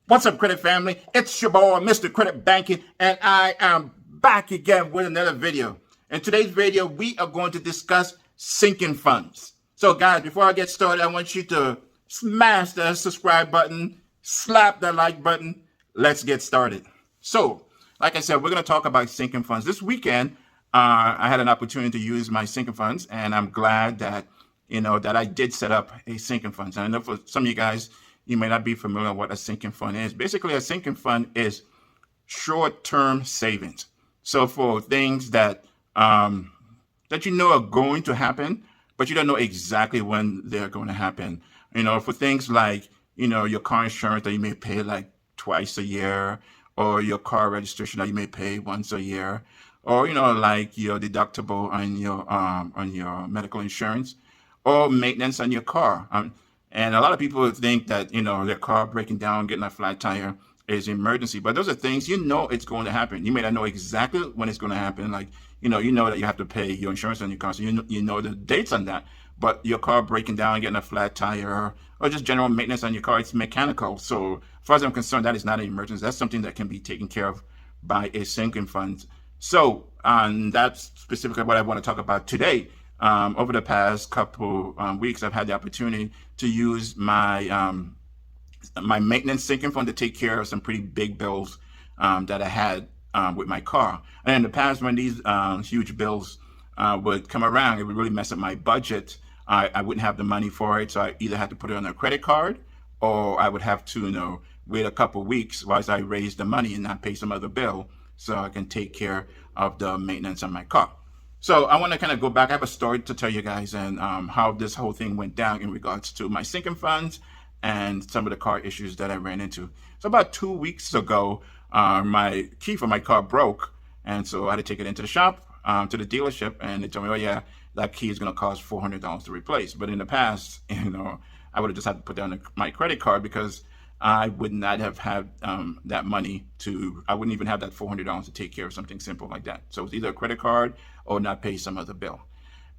What's up, credit family? It's your boy, Mr. Credit Banking, and I am back again with another video. In today's video, we are going to discuss sinking funds. So guys, before I get started, I want you to smash that subscribe button, slap that like button. Let's get started. So, like I said, we're going to talk about sinking funds. This weekend, I had an opportunity to use my sinking funds, and I'm glad that, that I did set up a sinking fund. And I know for some of you guys, you may not be familiar with what a sinking fund is. Basically, a sinking fund is short-term savings. So for things that that you know are going to happen, but you don't know exactly when they're going to happen. For things like, your car insurance that you may pay like twice a year, or your car registration that you may pay once a year, or, like your deductible on your medical insurance, or maintenance on your car. And a lot of people think that, their car breaking down, getting a flat tire is an emergency. But those are things it's going to happen. You may not know exactly when it's going to happen. Like, you know that you have to pay your insurance on your car. So you know the dates on that. But your car breaking down, getting a flat tire, or just general maintenance on your car, it's mechanical. So as far as I'm concerned, that is not an emergency. That's something that can be taken care of by a sinking fund. So that's specifically what I want to talk about today. Over the past couple weeks, I've had the opportunity to use my my maintenance sinking fund to take care of some pretty big bills that I had with my car. And in the past, when these huge bills would come around, it would really mess up my budget. I wouldn't have the money for it, so I either had to put it on a credit card, or I would have to, wait a couple weeks whilst I raise the money and not pay some other bill, so I can take care of the maintenance on my car. So I want to kind of go back. I have a story to tell you guys and how this whole thing went down in regards to my sinking funds and some of the car issues that I ran into. So about 2 weeks ago, my key for my car broke, and so I had to take it into the shop, to the dealership, and they told me, oh yeah, that key is going to cost $400 to replace. But in the past, I would have just had to put down my credit card, because I would not have had that money I wouldn't even have that $400 to take care of something simple like that. So it's either a credit card or not pay some other bill.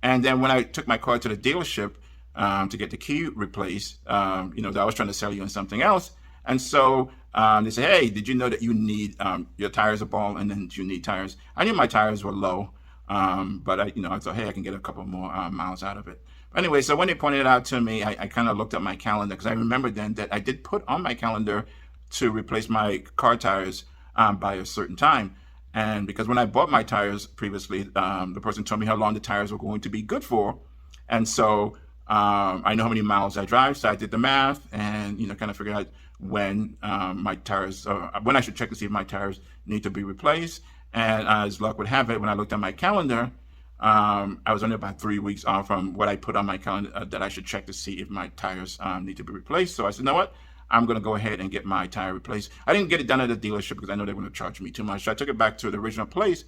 And then when I took my car to the dealership to get the key replaced, I was trying to sell you on something else. And so they said, hey, did you know that you need, your tires are bald, and then you need tires? I knew my tires were low, but I thought, hey, I can get a couple more miles out of it. Anyway, so when they pointed it out to me, I kind of looked at my calendar, because I remembered then that I did put on my calendar to replace my car tires by a certain time. And because when I bought my tires previously, the person told me how long the tires were going to be good for. And so I know how many miles I drive, so I did the math and, kind of figured out when my tires, when I should check to see if my tires need to be replaced. And as luck would have it, when I looked at my calendar, I was only about 3 weeks off from what I put on my calendar that I should check to see if my tires need to be replaced. So I said, you know what? I'm going to go ahead and get my tire replaced. I didn't get it done at the dealership because I know they're going to charge me too much. So I took it back to the original place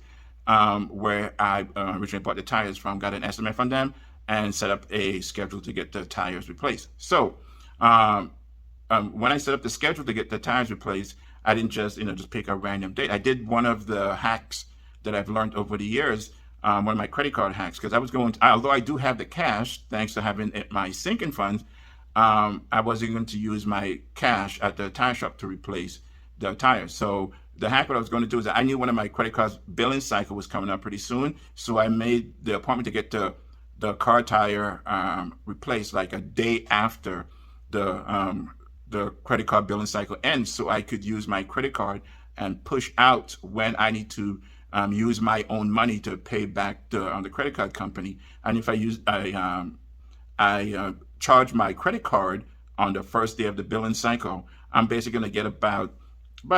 where I originally bought the tires from, got an estimate from them, and set up a schedule to get the tires replaced. So when I set up the schedule to get the tires replaced, I didn't just pick a random date. I did one of the hacks that I've learned over the years. One of my credit card hacks, because I was going to, although I do have the cash, thanks to having my sinking funds, I wasn't going to use my cash at the tire shop to replace the tires. So the hack, what I was going to do is I knew one of my credit cards billing cycle was coming up pretty soon. So I made the appointment to get the car tire replaced like a day after the credit card billing cycle ends, so I could use my credit card and push out when I need to use my own money to pay back the credit card company. And if I charge my credit card on the first day of the billing cycle, I'm basically going to get about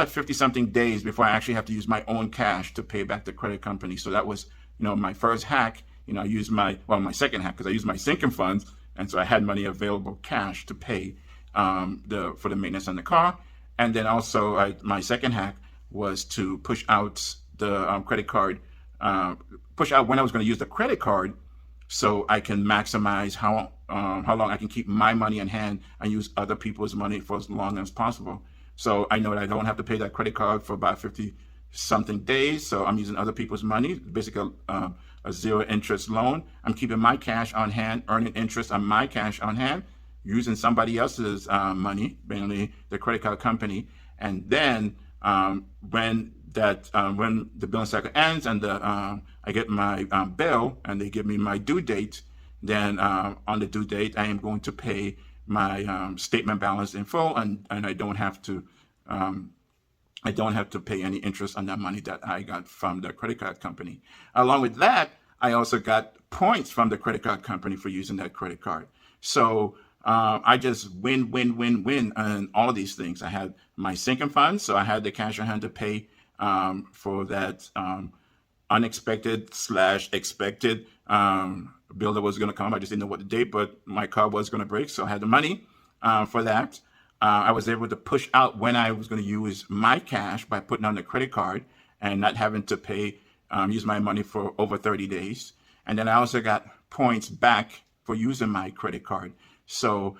50 something days before I actually have to use my own cash to pay back the credit company. So that was, my first hack. I used my second hack, because I used my sinking funds, and so I had money available, cash, to pay for the maintenance on the car. And then also my second hack was to push out the credit card, push out when I was going to use the credit card, so I can maximize how long I can keep my money in hand and use other people's money for as long as possible. So I know that I don't have to pay that credit card for about 50 something days. So I'm using other people's money, basically a zero interest loan. I'm keeping my cash on hand, earning interest on my cash on hand, using somebody else's money, mainly the credit card company. And then when the billing cycle ends and I get my bill and they give me my due date, then on the due date, I am going to pay my statement balance in full, and I don't have to pay any interest on that money that I got from the credit card company. Along with that, I also got points from the credit card company for using that credit card. So I just win on all of these things. I had my sinking funds, so I had the cash on hand to pay for that unexpected / expected bill that was going to come. I just didn't know what the date, but my car was going to break, so I had the money for that. I was able to push out when I was going to use my cash by putting on the credit card and not having to pay, use my money for over 30 days. And then I also got points back for using my credit card. So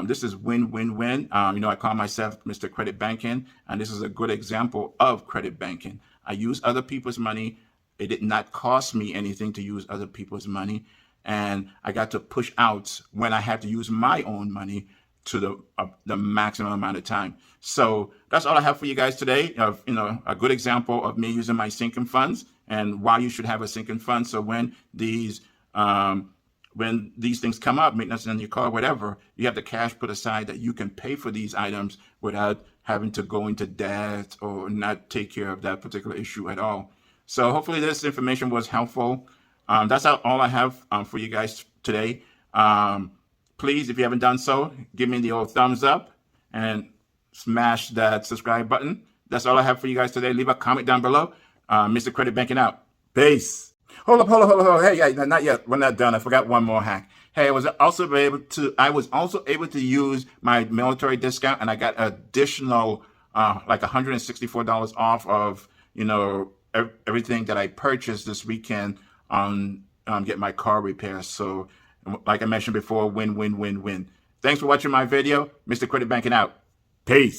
this is win. I call myself Mr. Credit Banking, and this is a good example of credit banking. I use other people's money. It did not cost me anything to use other people's money. And I got to push out when I had to use my own money to the maximum amount of time. So that's all I have for you guys today. A good example of me using my sinking funds and why you should have a sinking fund. So when these things come up, maintenance in your car, whatever, you have the cash put aside that you can pay for these items without having to go into debt or not take care of that particular issue at all. So hopefully this information was helpful. That's all I have for you guys today. Please, if you haven't done so, give me the old thumbs up and smash that subscribe button. That's all I have for you guys today. Leave a comment down below. Mr. Credit Banking out. Peace. Hold up. Hey, not yet. We're not done. I forgot one more hack. Hey, I was also able to use my military discount, and I got additional like $164 off of everything that I purchased this weekend on get my car repairs. So like I mentioned before, win. Thanks for watching my video. Mr. Credit Banking out. Peace.